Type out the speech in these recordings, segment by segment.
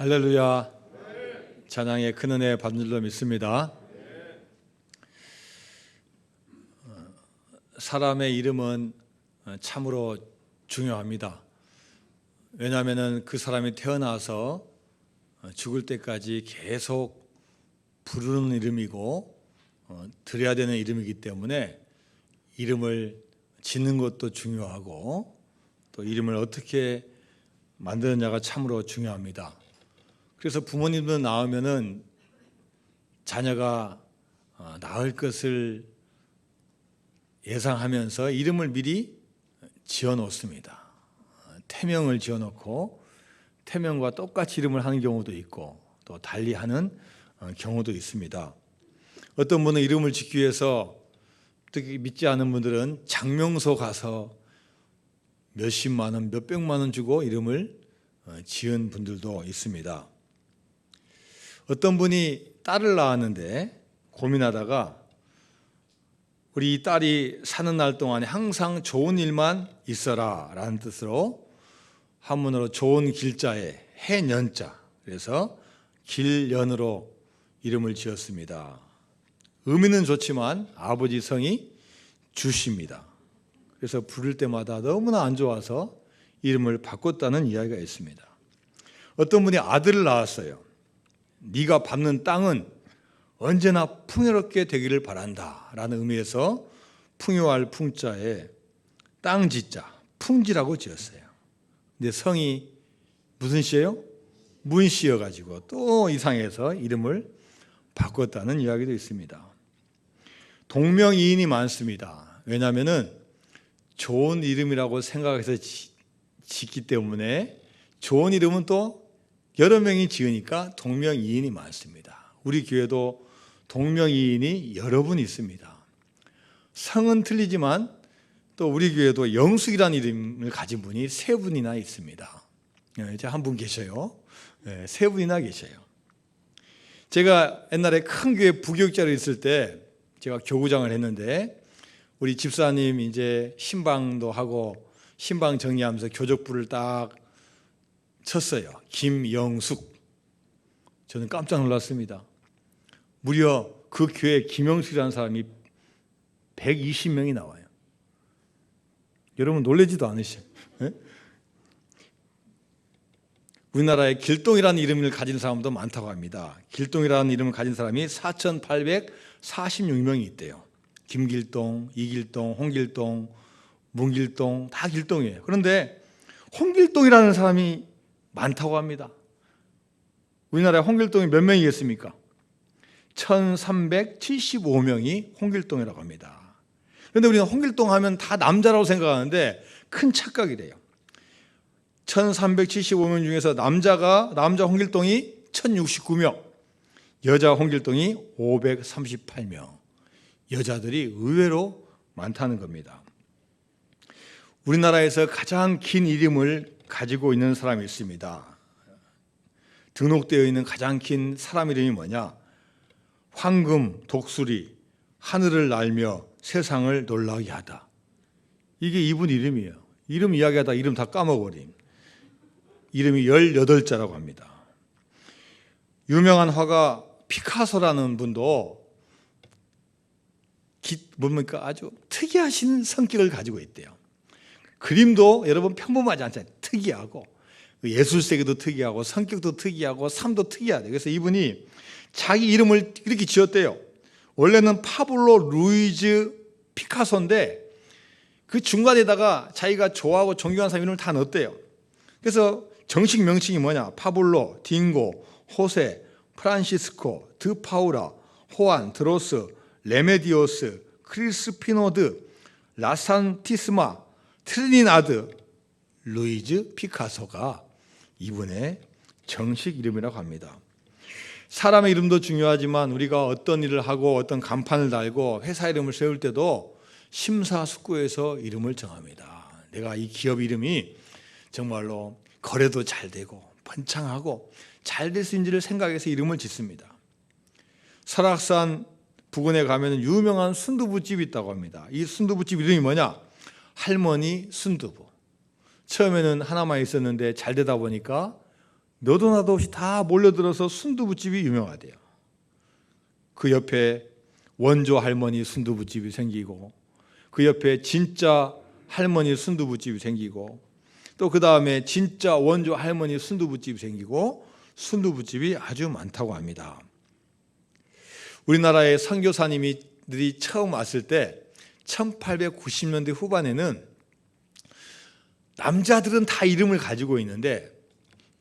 할렐루야. 찬양의 큰 은혜 받는 줄로 믿습니다. 사람의 이름은 참으로 중요합니다. 왜냐하면 그 사람이 태어나서 죽을 때까지 계속 부르는 이름이고 드려야 되는 이름이기 때문에 이름을 짓는 것도 중요하고 또 이름을 어떻게 만드느냐가 참으로 중요합니다. 그래서 부모님도 낳으면은 자녀가 낳을 것을 예상하면서 이름을 미리 지어 놓습니다. 태명을 지어 놓고 태명과 똑같이 이름을 하는 경우도 있고 또 달리 하는 경우도 있습니다. 어떤 분은 이름을 짓기 위해서 특히 믿지 않은 분들은 장명소 가서 몇십만 원, 몇백만 원 주고 이름을 지은 분들도 있습니다. 어떤 분이 딸을 낳았는데 고민하다가 우리 딸이 사는 날 동안에 항상 좋은 일만 있어라 라는 뜻으로 한문으로 좋은 길자에 해년자, 그래서 길년으로 이름을 지었습니다. 의미는 좋지만 아버지 성이 주십니다. 그래서 부를 때마다 너무나 안 좋아서 이름을 바꿨다는 이야기가 있습니다. 어떤 분이 아들을 낳았어요. 네가 밟는 땅은 언제나 풍요롭게 되기를 바란다 라는 의미에서 풍요할 풍자에 땅지자, 풍지라고 지었어요. 근데 성이 무슨 시예요? 문씨여가지고 또 이상해서 이름을 바꿨다는 이야기도 있습니다. 동명이인이 많습니다. 왜냐하면 좋은 이름이라고 생각해서 짓기 때문에 좋은 이름은 또 여러 명이 지으니까 동명이인이 많습니다. 우리 교회도 동명이인이 여러 분 있습니다. 성은 틀리지만 또 우리 교회도 영숙이라는 이름을 가진 분이 세 분이나 있습니다. 이제 한 분 계셔요. 세 분이나 계셔요. 제가 옛날에 큰 교회 부교육자로 있을 때 제가 교구장을 했는데 우리 집사님 이제 신방도 하고 신방 정리하면서 교적부를 딱 쳤어요. 김영숙. 저는 깜짝 놀랐습니다. 무려 그 교회에 김영숙이라는 사람이 120명이 나와요. 여러분 놀라지도 않으시죠? 우리나라에 길동이라는 이름을 가진 사람도 많다고 합니다. 길동이라는 이름을 가진 사람이 4,846명이 있대요. 김길동, 이길동, 홍길동, 문길동 다 길동이에요. 그런데 홍길동이라는 사람이 많다고 합니다. 우리나라에 홍길동이 몇 명이겠습니까? 1,375명이 홍길동이라고 합니다. 그런데 우리가 홍길동 하면 다 남자라고 생각하는데 큰 착각이래요. 1,375명 중에서 남자 홍길동이 1,069명, 여자 홍길동이 538명. 여자들이 의외로 많다는 겁니다. 우리나라에서 가장 긴 이름을 가지고 있는 사람이 있습니다. 등록되어 있는 가장 긴 사람 이름이 뭐냐? 황금, 독수리, 하늘을 날며 세상을 놀라게 하다. 이게 이분 이름이에요. 이름 이야기하다 이름 다 까먹어버림. 이름이 18자라고 합니다. 유명한 화가 피카소라는 분도 뭡니까? 아주 특이하신 성격을 가지고 있대요. 그림도 여러분 평범하지 않잖아요. 특이하고 예술세계도 특이하고 성격도 특이하고 삶도 특이하대요. 그래서 이분이 자기 이름을 이렇게 지었대요. 원래는 파블로 루이즈 피카소인데 그 중간에다가 자기가 좋아하고 존경하는 사람 이름을 다 넣었대요. 그래서 정식 명칭이 뭐냐? 파블로, 딩고, 호세, 프란시스코, 드 파우라, 호안, 드로스, 레메디오스, 크리스피노드, 라산티스마, 트리니나드, 루이즈 피카소가 이분의 정식 이름이라고 합니다. 사람의 이름도 중요하지만 우리가 어떤 일을 하고 어떤 간판을 달고 회사 이름을 세울 때도 심사숙고해서 이름을 정합니다. 내가 이 기업 이름이 정말로 거래도 잘 되고 번창하고 잘 될 수 있는지를 생각해서 이름을 짓습니다. 설악산 부근에 가면 유명한 순두부집이 있다고 합니다. 이 순두부집 이름이 뭐냐? 할머니 순두부. 처음에는 하나만 있었는데 잘 되다 보니까 너도 나도 없이 다 몰려들어서 순두부집이 유명하대요. 그 옆에 원조 할머니 순두부집이 생기고, 그 옆에 진짜 할머니 순두부집이 생기고, 또 그 다음에 진짜 원조 할머니 순두부집이 생기고, 순두부집이 아주 많다고 합니다. 우리나라의 선교사님들이 처음 왔을 때 1890년대 후반에는 남자들은 다 이름을 가지고 있는데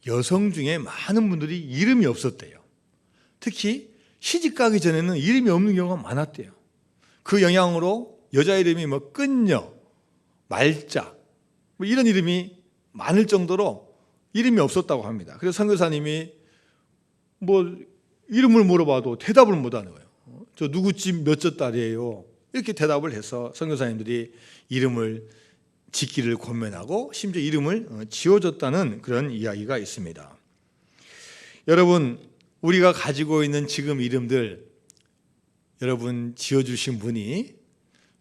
여성 중에 많은 분들이 이름이 없었대요. 특히 시집가기 전에는 이름이 없는 경우가 많았대요. 그 영향으로 여자 이름이 뭐 끈녀, 말자 뭐 이런 이름이 많을 정도로 이름이 없었다고 합니다. 그래서 선교사님이 뭐 이름을 물어봐도 대답을 못하는 거예요. 저 누구 집 몇 째 딸이에요, 이렇게 대답을 해서 선교사님들이 이름을 짓기를 권면하고 심지어 이름을 지어줬다는 그런 이야기가 있습니다. 여러분, 우리가 가지고 있는 지금 이름들, 여러분 지어주신 분이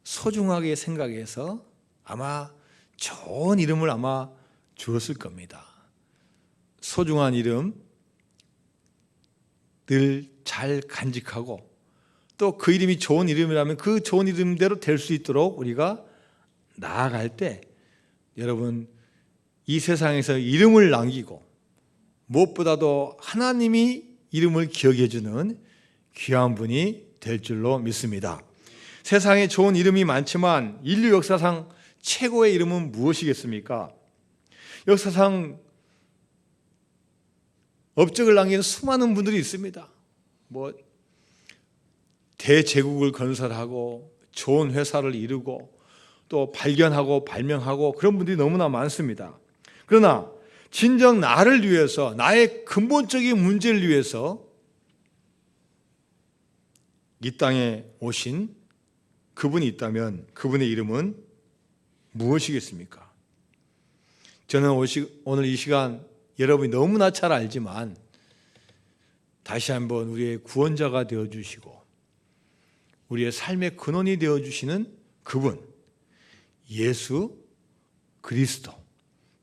소중하게 생각해서 아마 좋은 이름을 아마 주었을 겁니다. 소중한 이름 늘 잘 간직하고, 또 그 이름이 좋은 이름이라면 그 좋은 이름대로 될 수 있도록 우리가 나아갈 때, 여러분 이 세상에서 이름을 남기고 무엇보다도 하나님이 이름을 기억해 주는 귀한 분이 될 줄로 믿습니다. 세상에 좋은 이름이 많지만 인류 역사상 최고의 이름은 무엇이겠습니까? 역사상 업적을 남긴 수많은 분들이 있습니다. 뭐 대제국을 건설하고 좋은 회사를 이루고 또 발견하고 발명하고 그런 분들이 너무나 많습니다. 그러나 진정 나를 위해서, 나의 근본적인 문제를 위해서 이 땅에 오신 그분이 있다면 그분의 이름은 무엇이겠습니까? 저는 오늘 이 시간 여러분이 너무나 잘 알지만 다시 한번 우리의 구원자가 되어주시고 우리의 삶의 근원이 되어주시는 그분, 예수 그리스도,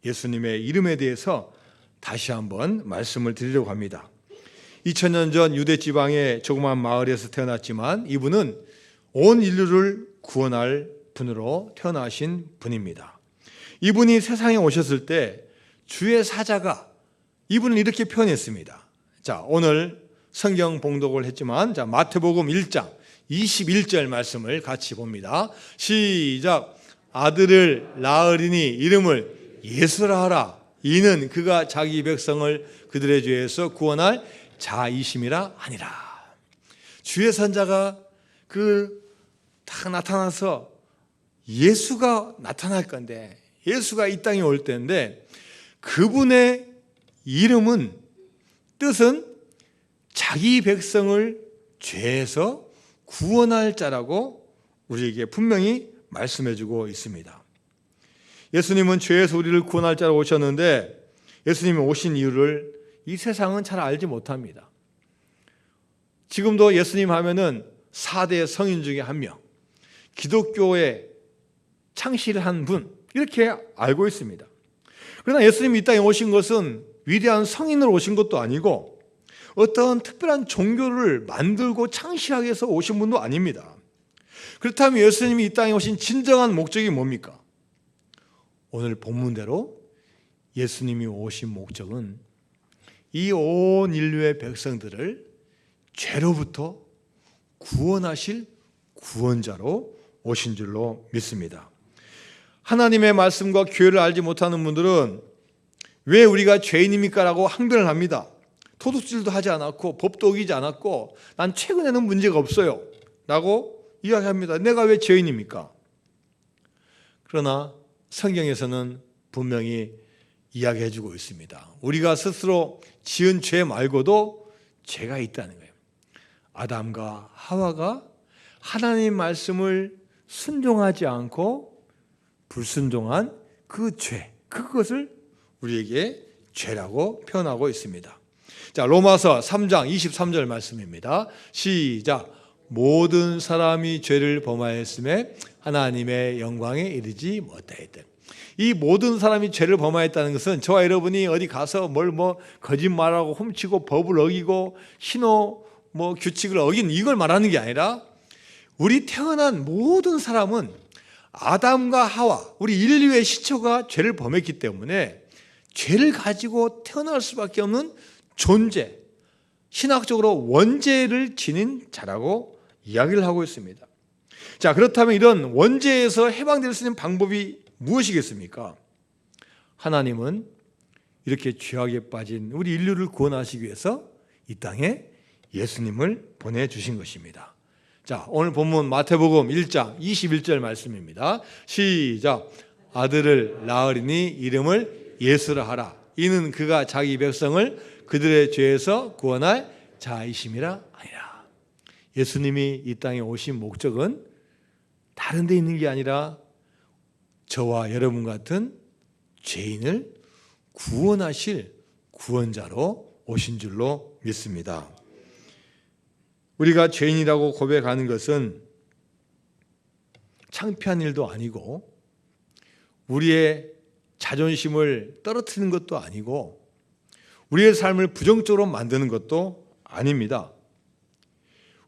예수님의 이름에 대해서 다시 한번 말씀을 드리려고 합니다. 2000년 전 유대 지방의 조그만 마을에서 태어났지만 이분은 온 인류를 구원할 분으로 태어나신 분입니다. 이분이 세상에 오셨을 때 주의 사자가 이분을 이렇게 표현했습니다. 자, 오늘 성경 봉독을 했지만 자, 마태복음 1장 21절 말씀을 같이 봅니다. 시작. 아들을 낳으리니 이름을 예수라 하라. 이는 그가 자기 백성을 그들의 죄에서 구원할 자이심이라 하니라. 주의 선자가 다 나타나서 예수가 나타날 건데, 예수가 이 땅에 올 때인데 그분의 이름은, 뜻은 자기 백성을 죄에서 구원할 자라고 우리에게 분명히 말씀해주고 있습니다. 예수님은 죄에서 우리를 구원할 자로 오셨는데 예수님이 오신 이유를 이 세상은 잘 알지 못합니다. 지금도 예수님 하면은 4대 성인 중에 한 명, 기독교의 창실한 분, 이렇게 알고 있습니다. 그러나 예수님이 이 땅에 오신 것은 위대한 성인으로 오신 것도 아니고 어떤 특별한 종교를 만들고 창시하기 위해서 오신 분도 아닙니다. 그렇다면 예수님이 이 땅에 오신 진정한 목적이 뭡니까? 오늘 본문대로 예수님이 오신 목적은 이 온 인류의 백성들을 죄로부터 구원하실 구원자로 오신 줄로 믿습니다. 하나님의 말씀과 교회를 알지 못하는 분들은 왜 우리가 죄인입니까? 라고 항변을 합니다. 도둑질도 하지 않았고 법도 어기지 않았고 난 최근에는 문제가 없어요 라고 이야기합니다. 내가 왜 죄인입니까? 그러나 성경에서는 분명히 이야기해주고 있습니다. 우리가 스스로 지은 죄 말고도 죄가 있다는 거예요. 아담과 하와가 하나님 말씀을 순종하지 않고 불순종한 그 죄, 그것을 우리에게 죄라고 표현하고 있습니다. 자, 로마서 3장 23절 말씀입니다. 시작. 모든 사람이 죄를 범하였음에 하나님의 영광에 이르지 못하였다. 이 모든 사람이 죄를 범하였다는 것은 저와 여러분이 어디 가서 거짓말하고 훔치고 법을 어기고 신호 규칙을 어긴 이걸 말하는 게 아니라 우리 태어난 모든 사람은 아담과 하와, 우리 인류의 시초가 죄를 범했기 때문에 죄를 가지고 태어날 수밖에 없는 존재, 신학적으로 원죄를 지닌 자라고 이야기를 하고 있습니다. 자, 그렇다면 이런 원죄에서 해방될 수 있는 방법이 무엇이겠습니까? 하나님은 이렇게 죄악에 빠진 우리 인류를 구원하시기 위해서 이 땅에 예수님을 보내주신 것입니다. 자, 오늘 본문 마태복음 1장 21절 말씀입니다. 시작. 아들을 낳으리니 이름을 예수라 하라. 이는 그가 자기 백성을 그들의 죄에서 구원할 자이심이라 아니라. 예수님이 이 땅에 오신 목적은 다른 데 있는 게 아니라 저와 여러분 같은 죄인을 구원하실 구원자로 오신 줄로 믿습니다. 우리가 죄인이라고 고백하는 것은 창피한 일도 아니고 우리의 자존심을 떨어뜨리는 것도 아니고 우리의 삶을 부정적으로 만드는 것도 아닙니다.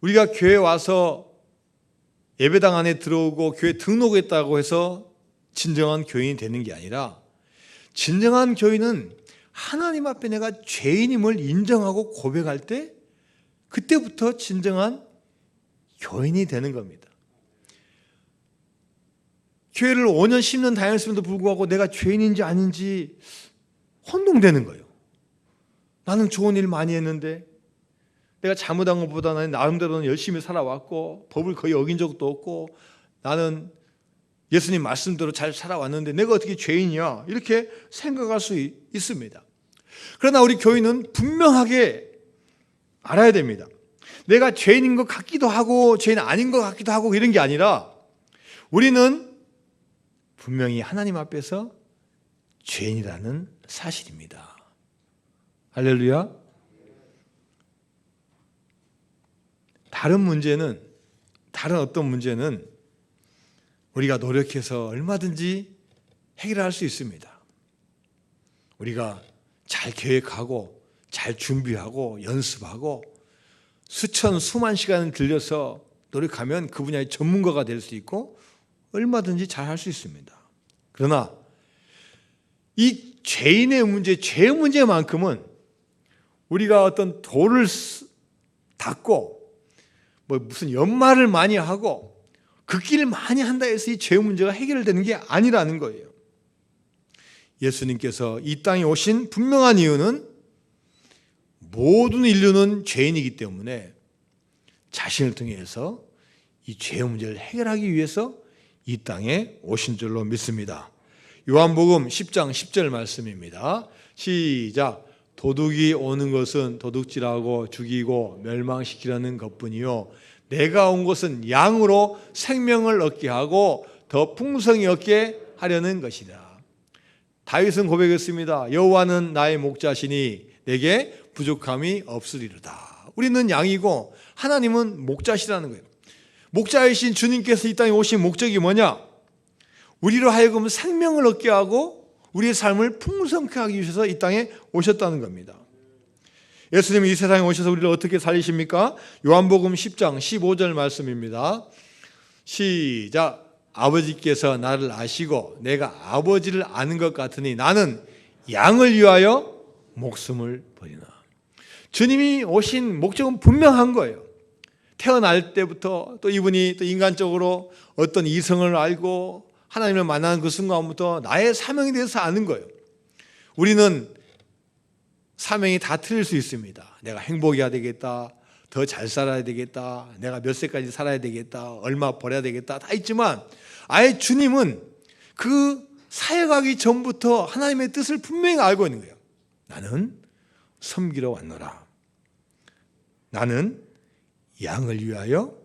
우리가 교회에 와서 예배당 안에 들어오고 교회 등록했다고 해서 진정한 교인이 되는 게 아니라 진정한 교인은 하나님 앞에 내가 죄인임을 인정하고 고백할 때 그때부터 진정한 교인이 되는 겁니다. 교회를 5년 10년 다녔음에도 불구하고 내가 죄인인지 아닌지 혼동되는 거예요. 나는 좋은 일 많이 했는데 내가 잘못한 것보다 나는 나름대로는 열심히 살아왔고 법을 거의 어긴 적도 없고 나는 예수님 말씀대로 잘 살아왔는데 내가 어떻게 죄인이야? 이렇게 생각할 수 있습니다. 그러나 우리 교인은 분명하게 알아야 됩니다. 내가 죄인인 것 같기도 하고 죄인 아닌 것 같기도 하고 이런 게 아니라 우리는 분명히 하나님 앞에서 죄인이라는 사실입니다. 할렐루야. 다른 어떤 문제는 우리가 노력해서 얼마든지 해결할 수 있습니다. 우리가 잘 계획하고 잘 준비하고 연습하고 수만 시간을 들여서 노력하면 그 분야의 전문가가 될 수 있고 얼마든지 잘 할 수 있습니다. 그러나 이 죄인의 문제, 죄의 문제만큼은 우리가 어떤 도를 닦고 무슨 연말을 많이 하고 극기를 많이 한다 해서 이 죄의 문제가 해결되는 게 아니라는 거예요. 예수님께서 이 땅에 오신 분명한 이유는 모든 인류는 죄인이기 때문에 자신을 통해서 이 죄의 문제를 해결하기 위해서 이 땅에 오신 줄로 믿습니다. 요한복음 10장 10절 말씀입니다. 시작. 도둑이 오는 것은 도둑질하고 죽이고 멸망시키려는 것뿐이요 내가 온 것은 양으로 생명을 얻게 하고 더 풍성히 얻게 하려는 것이다. 다윗은 고백했습니다. 여호와는 나의 목자시니 내게 부족함이 없으리로다. 우리는 양이고 하나님은 목자시라는 거예요. 목자이신 주님께서 이 땅에 오신 목적이 뭐냐? 우리로 하여금 생명을 얻게 하고 우리의 삶을 풍성케 하기 위해서 이 땅에 오셨다는 겁니다. 예수님이 이 세상에 오셔서 우리를 어떻게 살리십니까? 요한복음 10장 15절 말씀입니다. 시작. 아버지께서 나를 아시고 내가 아버지를 아는 것 같으니 나는 양을 위하여 목숨을 버리나. 주님이 오신 목적은 분명한 거예요. 태어날 때부터 또 이분이 또 인간적으로 어떤 이성을 알고 하나님을 만나는 그 순간부터 나의 사명에 대해서 아는 거예요. 우리는 사명이 다 틀릴 수 있습니다. 내가 행복해야 되겠다, 더 잘 살아야 되겠다, 내가 몇 세까지 살아야 되겠다, 얼마 벌어야 되겠다, 다 있지만 아예 주님은 그 사역하기 전부터 하나님의 뜻을 분명히 알고 있는 거예요. 나는 섬기러 왔노라. 나는 양을 위하여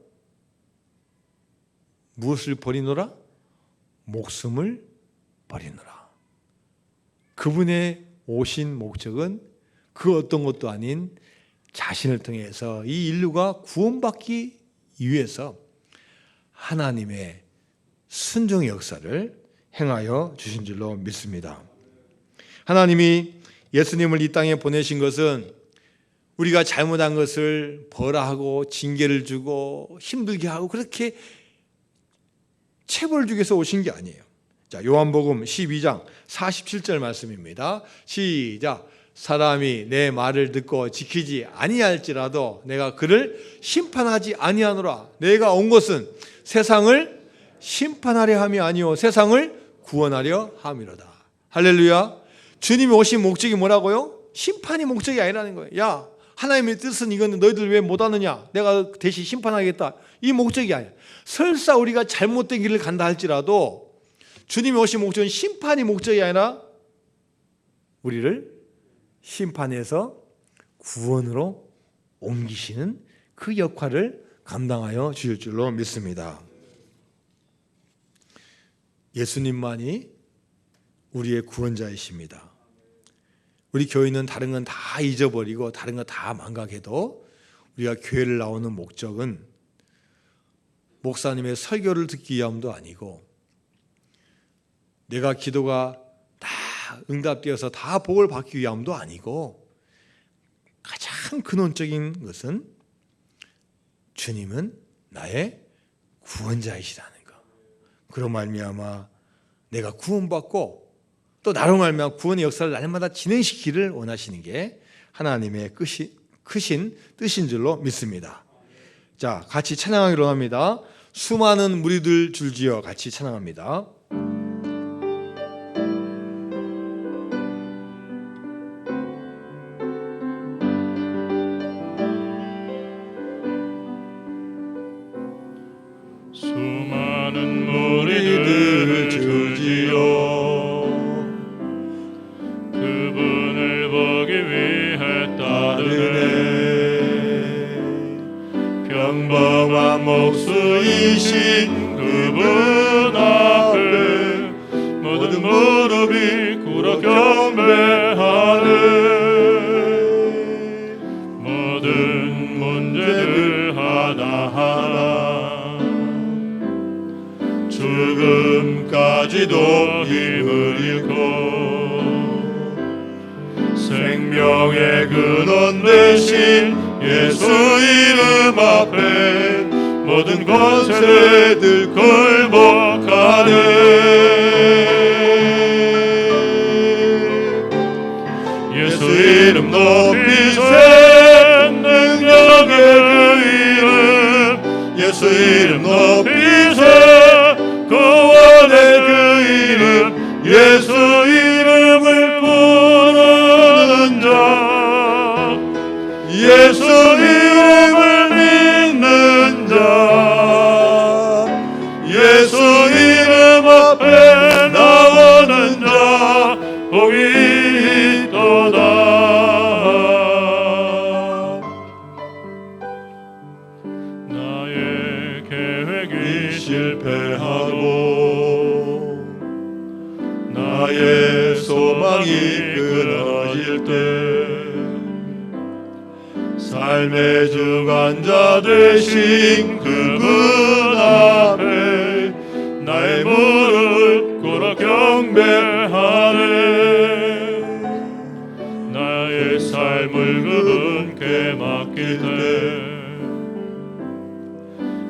무엇을 버리노라? 목숨을 버리노라. 그분의 오신 목적은 그 어떤 것도 아닌 자신을 통해서 이 인류가 구원받기 위해서 하나님의 순종의 역사를 행하여 주신 줄로 믿습니다. 하나님이 예수님을 이 땅에 보내신 것은 우리가 잘못한 것을 벌하고 징계를 주고 힘들게 하고 그렇게 체벌 주기 위해서 오신 게 아니에요. 자, 요한복음 12장 47절 말씀입니다. 시작. 사람이 내 말을 듣고 지키지 아니할지라도 내가 그를 심판하지 아니하노라. 내가 온 것은 세상을 심판하려 함이 아니요 세상을 구원하려 함이로다. 할렐루야. 주님이 오신 목적이 뭐라고요? 심판이 목적이 아니라는 거예요. 야, 하나님의 뜻은 이거는 너희들 왜 못하느냐? 내가 대신 심판하겠다. 이 목적이 아니야. 설사 우리가 잘못된 길을 간다 할지라도 주님이 오신 목적은 심판이 목적이 아니라 우리를 심판에서 구원으로 옮기시는 그 역할을 감당하여 주실 줄로 믿습니다. 예수님만이 우리의 구원자이십니다. 우리 교회는 다른 건 다 잊어버리고 다른 건 다 망각해도 우리가 교회를 나오는 목적은 목사님의 설교를 듣기 위함도 아니고 내가 기도가 다 응답되어서 다 복을 받기 위함도 아니고 가장 근원적인 것은 주님은 나의 구원자이시라는 것. 그로 말미암아 내가 구원받고 또 나로 말미암아 구원의 역사를 날마다 진행시키기를 원하시는 게 하나님의 크신 뜻인 줄로 믿습니다. 자, 같이 찬양하기로 합니다. 수많은 무리들 줄지어 같이 찬양합니다. 수많은 무리들 줄지어 그분을 보기 위해 따르네. 평범한 목수이신 그분 앞에 모든 무릎이 꿇어 경배하네. 모든 문제들 하나하나 죽음까지도 힘을 잃고 생명의 근원 되신 예수 이름 앞에 모든 권세들 굴복하네. 예수 이름 높이세 능력의 그 이름 예수 이름 높이세 구원의 그 이름 예수 이름을 부르는 자 예수 이름을 믿는 자 예수 이름 앞에 나오는 자 복이 있도다. 나의 계획이 실패하고 나의 소망이 끊어질 때 삶의 주관자 되신 그분 앞에 나의 무릎 꿇어 경배하네. 나의 삶을 그분께 맡길 때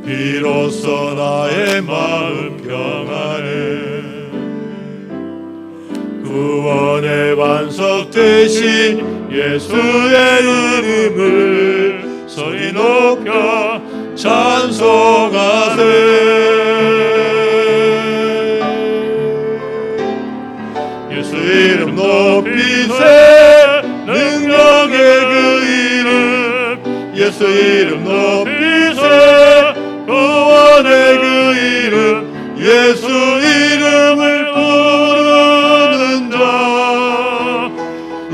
비로소 나의 마음 평안해. 구원의 반석 되신 예수의 이름을 소리 높여 찬송하세. 예수 이름 높이세 능력의 그 이름 예수 이름 높이세 구원의 그 이름 예수 이름을 부르는 자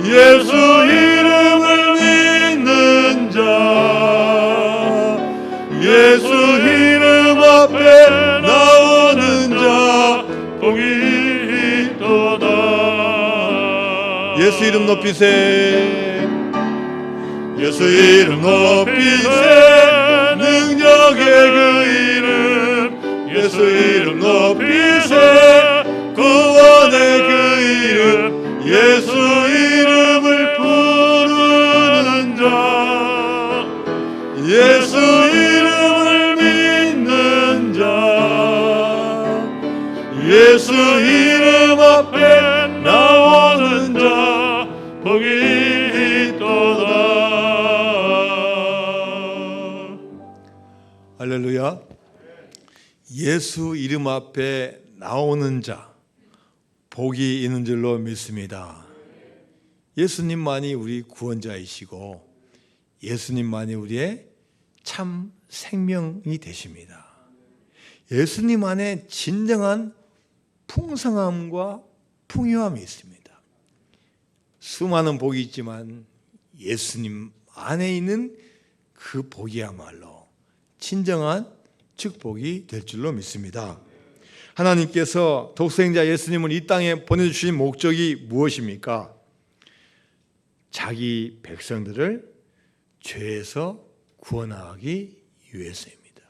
예수 이름을 믿는 자 예수 이름 앞에 나오는 자 복이 있도다. 예수 이름 높이세 예수 이름 높이세 능력의 그 이름 예수 이름 높이세 구원의 예수 이름을 부르는 자, 예수 이름을 믿는 자, 예수 이름 앞에 나오는 자 복이 있도다. 할렐루야. 예수 이름 앞에 나오는 자 복이 있는 줄로 믿습니다. 예수님만이 우리 구원자이시고 예수님만이 우리의 참 생명이 되십니다. 예수님 안에 진정한 풍성함과 풍요함이 있습니다. 수많은 복이 있지만 예수님 안에 있는 그 복이야말로 진정한 축복이 될 줄로 믿습니다. 하나님께서 독생자 예수님을 이 땅에 보내주신 목적이 무엇입니까? 자기 백성들을 죄에서 구원하기 위해서입니다.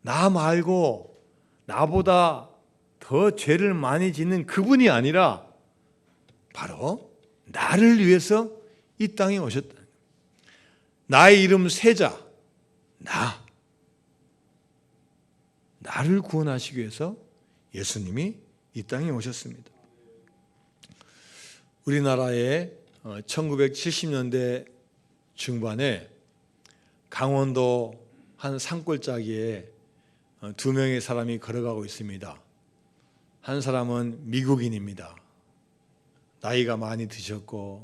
나 말고 나보다 더 죄를 많이 짓는 그분이 아니라 바로 나를 위해서 이 땅에 오셨다. 나의 이름 세자, 나를 구원하시기 위해서 예수님이 이 땅에 오셨습니다. 우리나라에 1970년대 중반에 강원도 한 산골짜기에 두 명의 사람이 걸어가고 있습니다. 한 사람은 미국인입니다. 나이가 많이 드셨고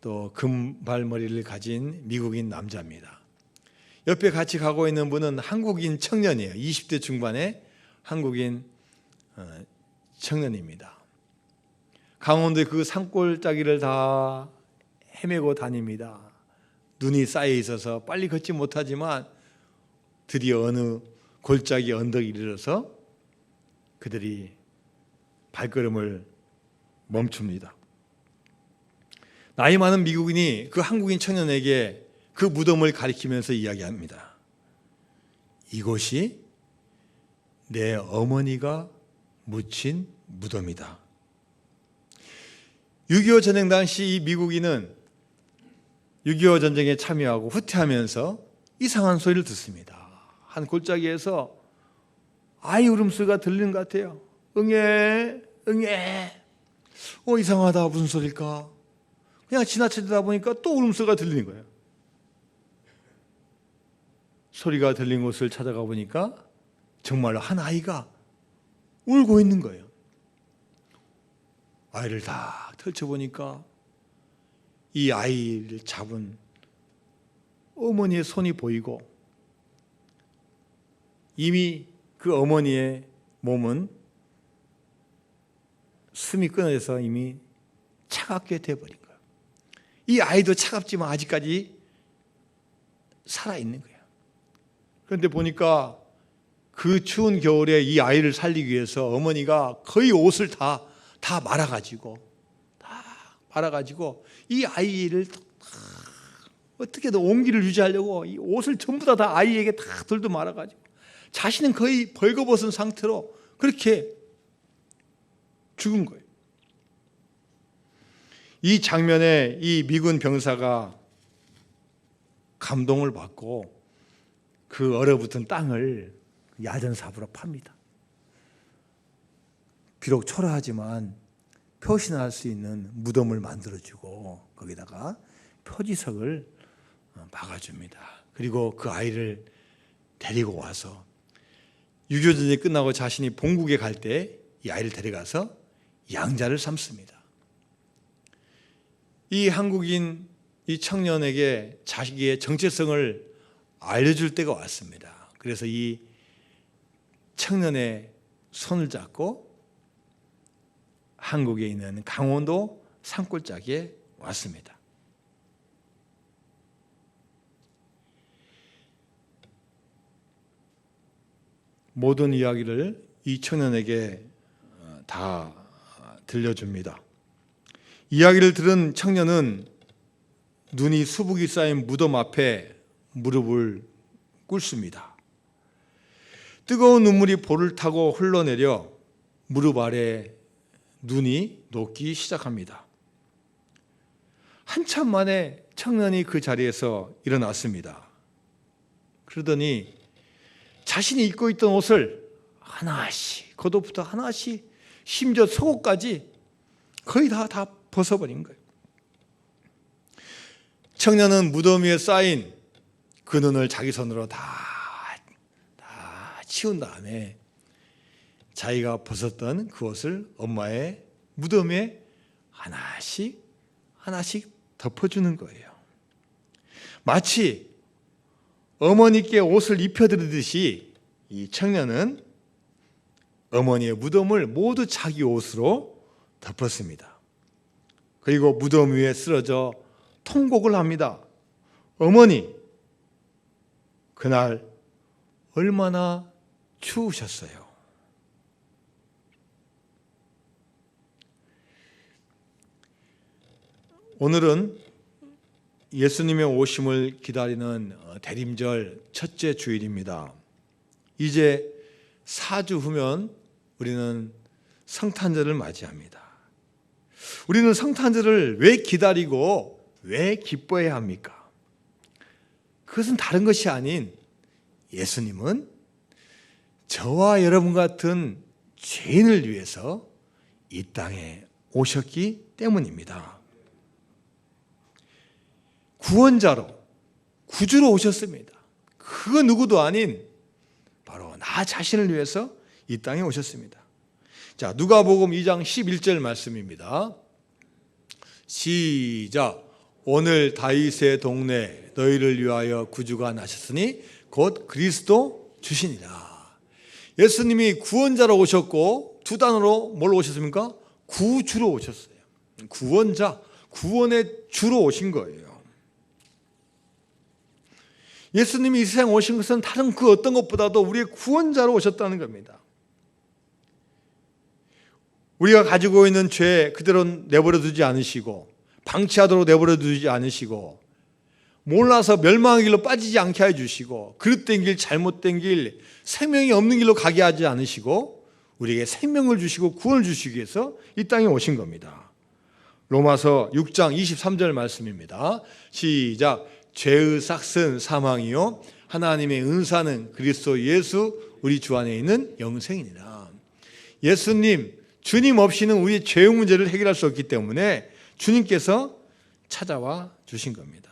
또 금발머리를 가진 미국인 남자입니다. 옆에 같이 가고 있는 분은 한국인 청년이에요. 20대 중반의 한국인 청년입니다. 강원도의 그 산골짜기를 다 헤매고 다닙니다. 눈이 쌓여 있어서 빨리 걷지 못하지만 드디어 어느 골짜기 언덕에 이르러서 그들이 발걸음을 멈춥니다. 나이 많은 미국인이 그 한국인 청년에게 그 무덤을 가리키면서 이야기합니다. 이곳이 내 어머니가 묻힌 무덤이다. 6.25 전쟁 당시 이 미국인은 6.25 전쟁에 참여하고 후퇴하면서 이상한 소리를 듣습니다. 한 골짜기에서 아이 울음소리가 들리는 것 같아요. 응애, 응애. 이상하다. 무슨 소리일까? 그냥 지나치다 보니까 또 울음소리가 들리는 거예요. 소리가 들린 곳을 찾아가 보니까 정말로 한 아이가 울고 있는 거예요. 아이를 다 펼쳐보니까 이 아이를 잡은 어머니의 손이 보이고 이미 그 어머니의 몸은 숨이 끊어져서 이미 차갑게 되어버린 거예요. 이 아이도 차갑지만 아직까지 살아있는 거예요. 그런데 보니까 그 추운 겨울에 이 아이를 살리기 위해서 어머니가 거의 옷을 다 말아가지고 이 아이를 어떻게든 온기를 유지하려고 이 옷을 전부 다 아이에게 다 돌도 말아가지고 자신은 거의 벌거벗은 상태로 그렇게 죽은 거예요. 이 장면에 이 미군 병사가 감동을 받고 그 얼어붙은 땅을 야전사부로 팝니다. 비록 초라하지만 표신할 수 있는 무덤을 만들어주고 거기다가 표지석을 박아줍니다. 그리고 그 아이를 데리고 와서 6.25 전쟁이 끝나고 자신이 본국에 갈 때 이 아이를 데려가서 양자를 삼습니다. 이 한국인 이 청년에게 자기의 정체성을 알려줄 때가 왔습니다. 그래서 이 청년의 손을 잡고 한국에 있는 강원도 산골짜기에 왔습니다. 모든 이야기를 이 청년에게 다 들려줍니다. 이야기를 들은 청년은 눈이 수북이 쌓인 무덤 앞에 무릎을 꿇습니다. 뜨거운 눈물이 볼을 타고 흘러내려 무릎 아래 눈이 녹기 시작합니다. 한참 만에 청년이 그 자리에서 일어났습니다. 그러더니 자신이 입고 있던 옷을 하나씩, 겉옷부터 하나씩, 심지어 속옷까지 거의 다 벗어버린 거예요. 청년은 무덤 위에 쌓인 그 눈을 자기 손으로 다 치운 다음에 자기가 벗었던 그 옷을 엄마의 무덤에 하나씩 덮어주는 거예요. 마치 어머니께 옷을 입혀드리듯이 이 청년은 어머니의 무덤을 모두 자기 옷으로 덮었습니다. 그리고 무덤 위에 쓰러져 통곡을 합니다. 어머니, 그날 얼마나 추우셨어요. 오늘은 예수님의 오심을 기다리는 대림절 첫째 주일입니다. 이제 4주 후면 우리는 성탄절을 맞이합니다. 우리는 성탄절을 왜 기다리고 왜 기뻐해야 합니까? 그것은 다른 것이 아닌 예수님은 저와 여러분 같은 죄인을 위해서 이 땅에 오셨기 때문입니다. 구원자로, 구주로 오셨습니다. 그 누구도 아닌 바로 나 자신을 위해서 이 땅에 오셨습니다. 자, 누가복음 2장 11절 말씀입니다. 시작. 오늘 다윗의 동네 너희를 위하여 구주가 나셨으니 곧 그리스도 주시니라. 예수님이 구원자로 오셨고 두 단어로 뭘로 오셨습니까? 구주로 오셨어요. 구원자, 구원의 주로 오신 거예요. 예수님이 이 세상 오신 것은 다른 그 어떤 것보다도 우리의 구원자로 오셨다는 겁니다. 우리가 가지고 있는 죄 그대로 내버려 두지 않으시고 방치하도록 내버려 두지 않으시고 몰라서 멸망의 길로 빠지지 않게 해주시고 그릇된 길, 잘못된 길, 생명이 없는 길로 가게 하지 않으시고 우리에게 생명을 주시고 구원을 주시기 위해서 이 땅에 오신 겁니다. 로마서 6장 23절 말씀입니다. 시작. 죄의 삭은 사망이요 하나님의 은사는 그리스도 예수 우리 주 안에 있는 영생이니라. 예수님, 주님 없이는 우리의 죄의 문제를 해결할 수 없기 때문에 주님께서 찾아와 주신 겁니다.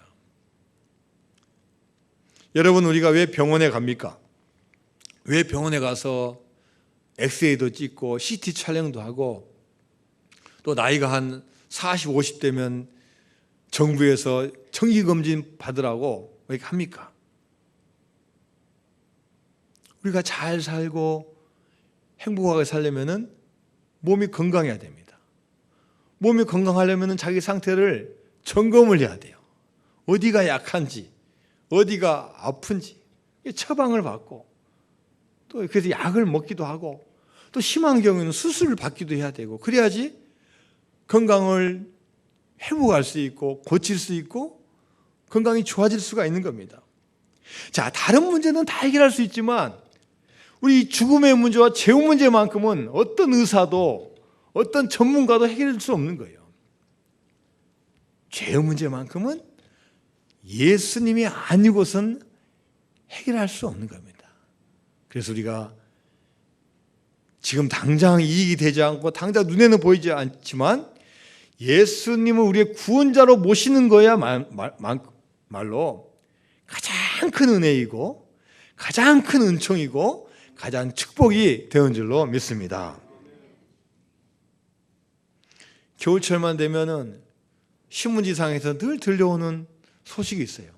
여러분, 우리가 왜 병원에 갑니까? 왜 병원에 가서 엑스레이도 찍고 CT 촬영도 하고 또 나이가 한 40, 50대면 정부에서 정기검진 받으라고 왜 이렇게 합니까? 우리가 잘 살고 행복하게 살려면 몸이 건강해야 됩니다. 몸이 건강하려면 자기 상태를 점검을 해야 돼요. 어디가 약한지, 어디가 아픈지 처방을 받고 또 그래서 약을 먹기도 하고 또 심한 경우에는 수술을 받기도 해야 되고 그래야지 건강을 회복할 수 있고 고칠 수 있고 건강이 좋아질 수가 있는 겁니다. 자, 다른 문제는 다 해결할 수 있지만 우리 죽음의 문제와 죄의 문제만큼은 어떤 의사도 어떤 전문가도 해결할 수 없는 거예요. 죄의 문제만큼은 예수님이 아니고선 해결할 수 없는 겁니다. 그래서 우리가 지금 당장 이익이 되지 않고 당장 눈에는 보이지 않지만 예수님을 우리의 구원자로 모시는 거야 말로 가장 큰 은혜이고 가장 큰 은총이고 가장 축복이 되는 줄로 믿습니다. 겨울철만 되면은 신문지상에서 늘 들려오는 소식이 있어요.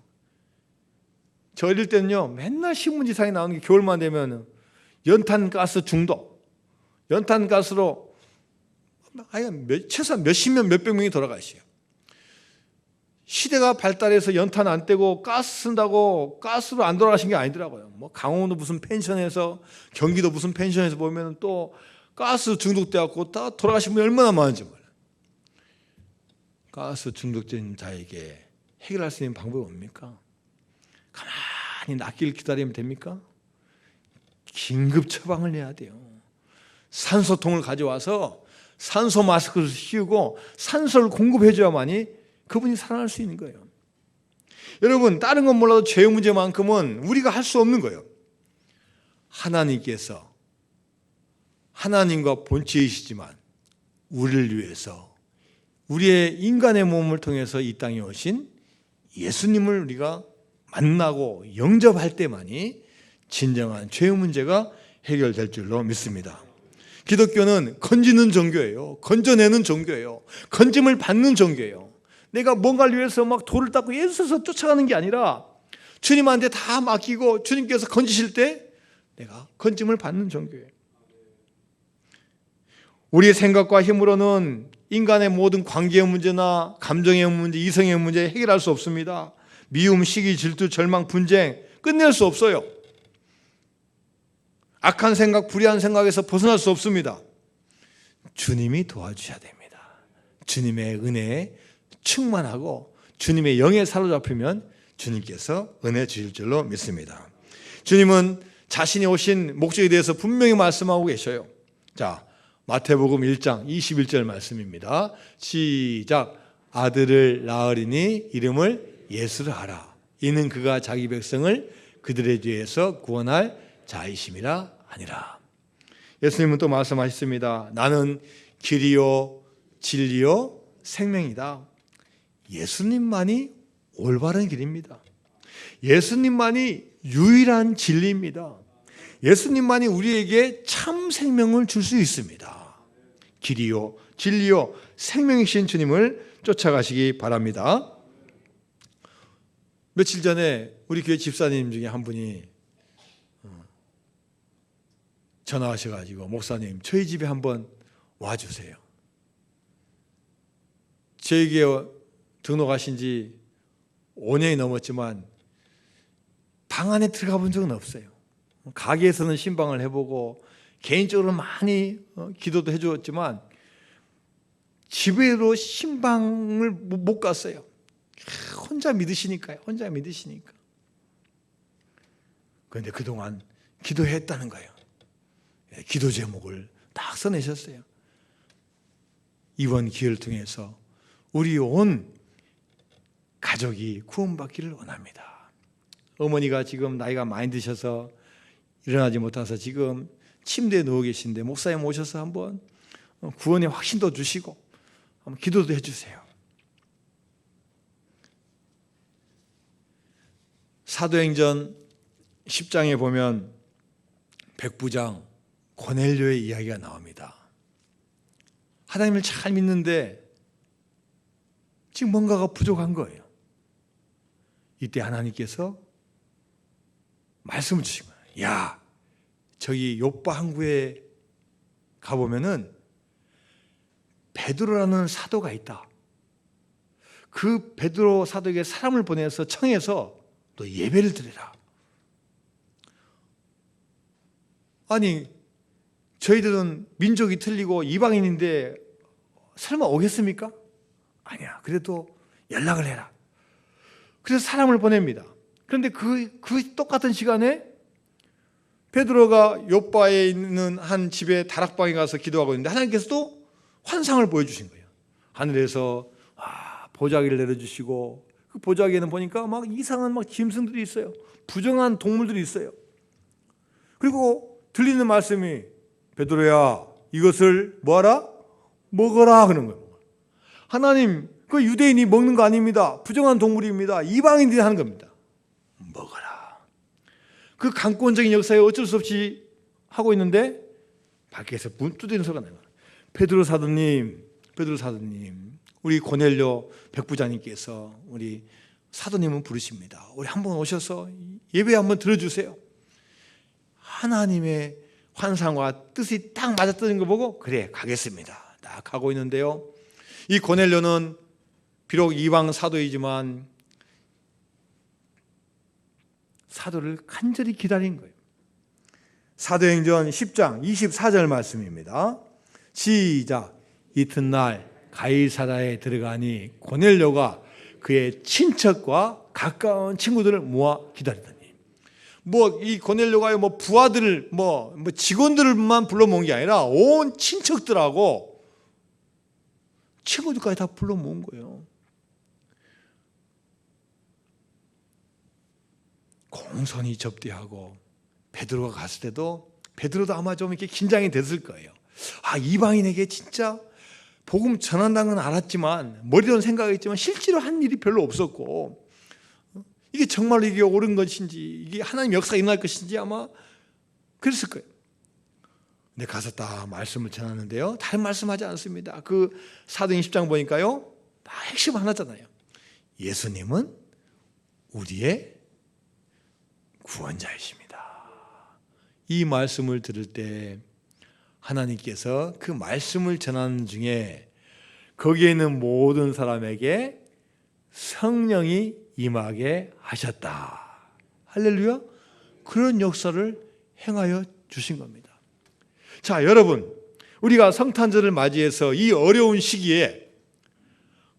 저 어릴 때는요 맨날 신문지상에 나오는 게 겨울만 되면 연탄가스 중독, 연탄가스로 최소한 몇십 명, 몇백 명이 돌아가시요. 시대가 발달해서 연탄 안 떼고 가스 쓴다고 가스로 안 돌아가신 게 아니더라고요. 뭐 강원도 무슨 펜션에서 경기도 무슨 펜션에서 보면 또 가스 중독돼갖고 다 돌아가신 분이 얼마나 많은지 몰라요. 가스 중독된 자에게 해결할 수 있는 방법이 뭡니까? 가만히 낫기를 기다리면 됩니까? 긴급 처방을 내야 돼요. 산소통을 가져와서 산소 마스크를 씌우고 산소를 공급해줘야만이 그분이 살아날 수 있는 거예요. 여러분, 다른 건 몰라도 죄의 문제만큼은 우리가 할 수 없는 거예요. 하나님께서 하나님과 본체이시지만 우리를 위해서 우리의 인간의 몸을 통해서 이 땅에 오신 예수님을 우리가 만나고 영접할 때만이 진정한 죄의 문제가 해결될 줄로 믿습니다. 기독교는 건지는 종교예요. 건져내는 종교예요. 건짐을 받는 종교예요. 내가 뭔가를 위해서 막 돌을 닦고 예수서 쫓아가는 게 아니라 주님한테 다 맡기고 주님께서 건지실 때 내가 건짐을 받는 종교예요. 우리의 생각과 힘으로는 인간의 모든 관계의 문제나 감정의 문제, 이성의 문제 해결할 수 없습니다. 미움, 시기, 질투, 절망, 분쟁 끝낼 수 없어요. 악한 생각, 불의한 생각에서 벗어날 수 없습니다. 주님이 도와주셔야 됩니다. 주님의 은혜에 충만하고 주님의 영에 사로잡히면 주님께서 은혜 주실 줄로 믿습니다. 주님은 자신이 오신 목적에 대해서 분명히 말씀하고 계셔요. 자, 마태복음 1장 21절 말씀입니다. 시작. 아들을 낳으리니 이름을 예수를 하라. 이는 그가 자기 백성을 그들의 죄에서 구원할 자이심이라 하니라. 예수님은 또 말씀하셨습니다. 나는 길이요 진리요 생명이다. 예수님만이 올바른 길입니다. 예수님만이 유일한 진리입니다. 예수님만이 우리에게 참 생명을 줄 수 있습니다. 길이요 진리요 생명이신 주님을 쫓아가시기 바랍니다. 며칠 전에 우리 교회 집사님 중에 한 분이 전화하셔가지고 목사님 저희 집에 한번 와주세요. 저희 교회 등록하신 지 5년이 넘었지만 방 안에 들어가 본 적은 없어요. 가게에서는 신방을 해보고 개인적으로 많이 기도도 해주었지만 집에로 신방을 못 갔어요. 혼자 믿으시니까요. 혼자 믿으시니까. 그런데 그동안 기도했다는 거예요. 기도 제목을 딱 써내셨어요. 이번 기회를 통해서 우리 온 가족이 구원받기를 원합니다. 어머니가 지금 나이가 많이 드셔서 일어나지 못해서 지금 침대에 누워 계신데 목사님 오셔서 한번 구원의 확신도 주시고 한번 기도도 해주세요. 사도행전 10장에 보면 백부장 고넬료의 이야기가 나옵니다. 하나님을 잘 믿는데 지금 뭔가가 부족한 거예요. 이때 하나님께서 말씀을 주신 거예요. 야, 저기 요빠 항구에 가보면은 베드로라는 사도가 있다. 그 베드로 사도에게 사람을 보내서 청해서 또 예배를 드리라. 아니, 저희들은 민족이 틀리고 이방인인데 설마 오겠습니까? 아니야. 그래도 연락을 해라. 그래서 사람을 보냅니다. 그런데 그 똑같은 시간에 베드로가 요빠에 있는 한 집에 다락방에 가서 기도하고 있는데 하나님께서 또 환상을 보여주신 거예요. 하늘에서 보자기를 내려주시고 그 보자기에는 보니까 막 이상한 막 짐승들이 있어요. 부정한 동물들이 있어요. 그리고 들리는 말씀이 베드로야 이것을 뭐하라? 먹어라 그러는 거예요. 하나님 그 유대인이 먹는 거 아닙니다. 부정한 동물입니다. 이방인들이 하는 겁니다. 먹어라. 그 강권적인 역사에 어쩔 수 없이 하고 있는데 밖에서 문 두드리는 소리가 나요. 베드로 사도님, 우리 고넬료 백부장님께서 우리 사도님은 부르십니다. 우리 한번 오셔서 예배 한번 들어주세요. 하나님의 환상과 뜻이 딱 맞았다는 거 보고 그래 가겠습니다. 딱 가고 있는데요. 이 고넬료는 비록 이방 사도이지만 사도를 간절히 기다린 거예요. 사도행전 10장 24절 말씀입니다. 시작. 이튿날 가이사랴에 들어가니 고넬료가 그의 친척과 가까운 친구들을 모아 기다리더니 이 고넬료가 부하들 직원들만 불러 모은 게 아니라 온 친척들하고 친구들까지 다 불러 모은 거예요. 공손히 접대하고 베드로가 갔을 때도 베드로도 아마 좀 이렇게 긴장이 됐을 거예요. 아, 이방인에게 진짜 복음 전한다는 건 알았지만 머리로는 생각했지만 실제로 한 일이 별로 없었고 이게 정말로 이게 옳은 것인지 이게 하나님 역사가 일어날 것인지 아마 그랬을 거예요. 근데 가서 딱 말씀을 전하는데요, 다른 말씀하지 않습니다. 그 사도행 10장 보니까요, 다 핵심 하나잖아요. 예수님은 우리의 구원자이십니다. 이 말씀을 들을 때 하나님께서 그 말씀을 전하는 중에 거기에 있는 모든 사람에게 성령이 임하게 하셨다. 할렐루야. 그런 역사를 행하여 주신 겁니다. 자, 여러분, 우리가 성탄절을 맞이해서 이 어려운 시기에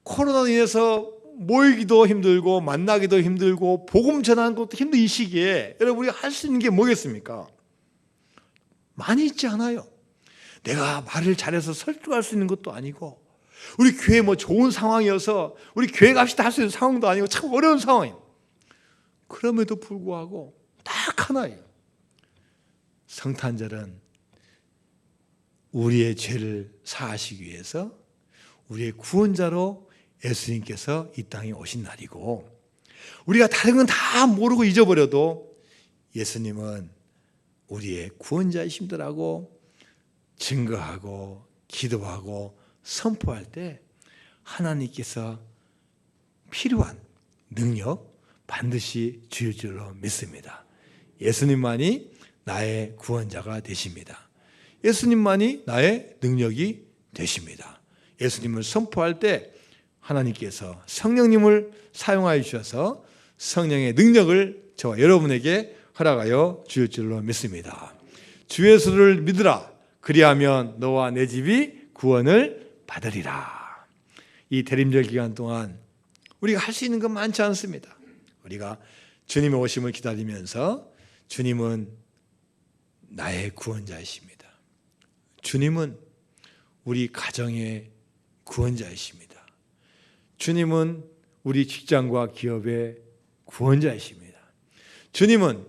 코로나로 인해서 모이기도 힘들고 만나기도 힘들고 복음 전하는 것도 힘든 이 시기에 여러분, 우리가 할 수 있는 게 뭐겠습니까? 많이 있지 않아요. 내가 말을 잘해서 설득할 수 있는 것도 아니고 우리 교회 뭐 좋은 상황이어서 우리 교회 갑시다 할 수 있는 상황도 아니고 참 어려운 상황이에요. 그럼에도 불구하고 딱 하나예요. 성탄절은 우리의 죄를 사하시기 위해서 우리의 구원자로 예수님께서 이 땅에 오신 날이고, 우리가 다른 건 다 모르고 잊어버려도 예수님은 우리의 구원자이심더라고 증거하고 기도하고 선포할 때 하나님께서 필요한 능력 반드시 주실 줄로 믿습니다. 예수님만이 나의 구원자가 되십니다. 예수님만이 나의 능력이 되십니다. 예수님을 선포할 때 하나님께서 성령님을 사용하여 주셔서 성령의 능력을 저와 여러분에게 허락하여 주실 줄로 믿습니다. 주 예수를 믿으라. 그리하면 너와 내 집이 구원을 받으리라. 이 대림절 기간 동안 우리가 할 수 있는 건 많지 않습니다. 우리가 주님의 오심을 기다리면서 주님은 나의 구원자이십니다. 주님은 우리 가정의 구원자이십니다. 주님은 우리 직장과 기업의 구원자이십니다. 주님은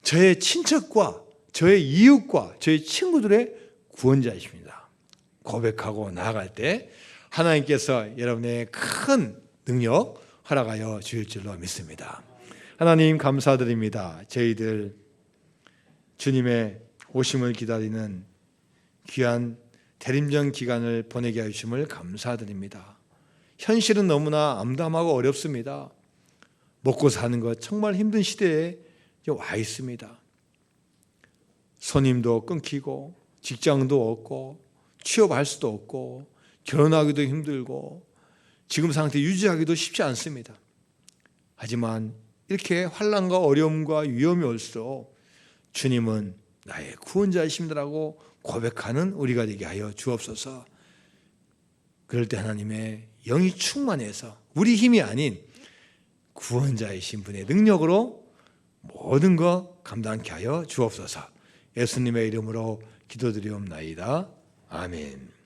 저의 친척과 저의 이웃과 저의 친구들의 구원자이십니다. 고백하고 나아갈 때 하나님께서 여러분의 큰 능력 허락하여 주실 줄로 믿습니다. 하나님 감사드립니다. 저희들 주님의 오심을 기다리는 귀한 대림절 기간을 보내게 하심을 감사드립니다. 현실은 너무나 암담하고 어렵습니다. 먹고 사는 것 정말 힘든 시대에 와 있습니다. 손님도 끊기고 직장도 없고 취업할 수도 없고 결혼하기도 힘들고 지금 상태 유지하기도 쉽지 않습니다. 하지만 이렇게 환난과 어려움과 위험이 올수록 주님은 나의 구원자이심이라고 고백하는 우리가 되게 하여 주옵소서. 그럴 때 하나님의 영이 충만해서 우리 힘이 아닌 구원자이신 분의 능력으로 모든 것 감당케 하여 주옵소서. 예수님의 이름으로 기도드리옵나이다. 아멘.